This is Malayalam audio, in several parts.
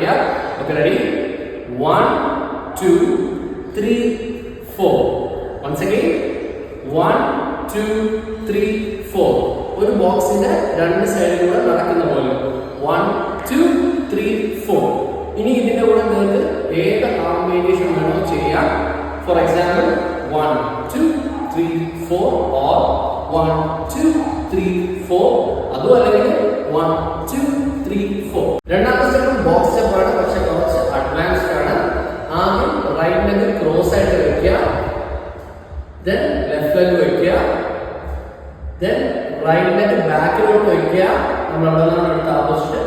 വെക്കുക. Okay, ready? 1 2 3 4. once again 1 2 3 4. ഒരു ബോക്സിന്റെ രണ്ട് സൈഡിലൂടെ നടക്കുന്ന പോലെ 1 2 3 4. ഇനി ഇതിന്റെ കൂടെ നിങ്ങൾക്ക് ഏത് ആം വേരിയേഷൻ വേണോ ചെയ്യാം. For example 1 2 3 4 or 1 2 3 4. അതും അല്ലെങ്കിൽ 1 2 3 4. രണ്ടാമത്തെ സ്റ്റെപ്പ് ബോക്സ് സ്റ്റെപ്പ് ആണ്, പക്ഷെ കുറച്ച് അഡ്വാൻസ്ഡ് ആണ്. ആദ്യം റൈറ്റ് ലെഗ് ക്രോസ് ആയിട്ട് വെക്കുക, then ലെഫ്റ്റ് ലെഗ് വെക്കുക, then റൈറ്റ് ലെഗ് ബാക്കിലോട്ട് വെക്കുക, നമ്മൾ അവിടെ നിന്നാണ് എടുത്ത ആപ്പോസിറ്റ്,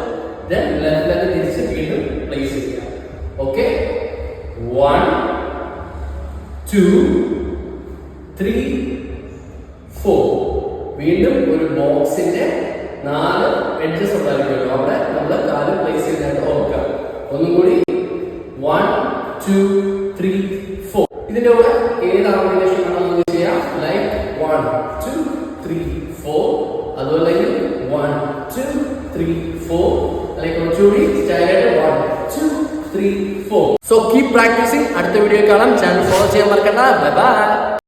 then ലെഫ്റ്റ് ലെഗ് തിരിച്ച് വീണ്ടും പ്ലേസ് ചെയ്യുക. ഓക്കെ, 1 2 3 4. വീണ്ടും ഒരു ബോക്സിന്റെ 4 എഡ്ജസ് ഉണ്ടായിരിക്കുമല്ലോ, അവിടെ നമ്മൾ കാല് പ്ലേസ് ചെയ്തിട്ട് ഓർക്കുക. ഒന്നും കൂടി 1 2 3 4. ഇതിന്റെ കൂടെ ഏത് ആംബിനേഷൻ ആണെന്ന് ചെയ്യാം. ലൈക്ക് 1 2 3 4, അതുപോലെ 1 2 3 4, അല്ലെങ്കിൽ കുറച്ചുകൂടി സ്റ്റൈലായിട്ട് 1 2 3 4. So keep practising. അടുത്ത വീഡിയോ കാണാം. ചാനൽ ഫോളോ ചെയ്യാൻ മറക്കണ്ട. Bye by.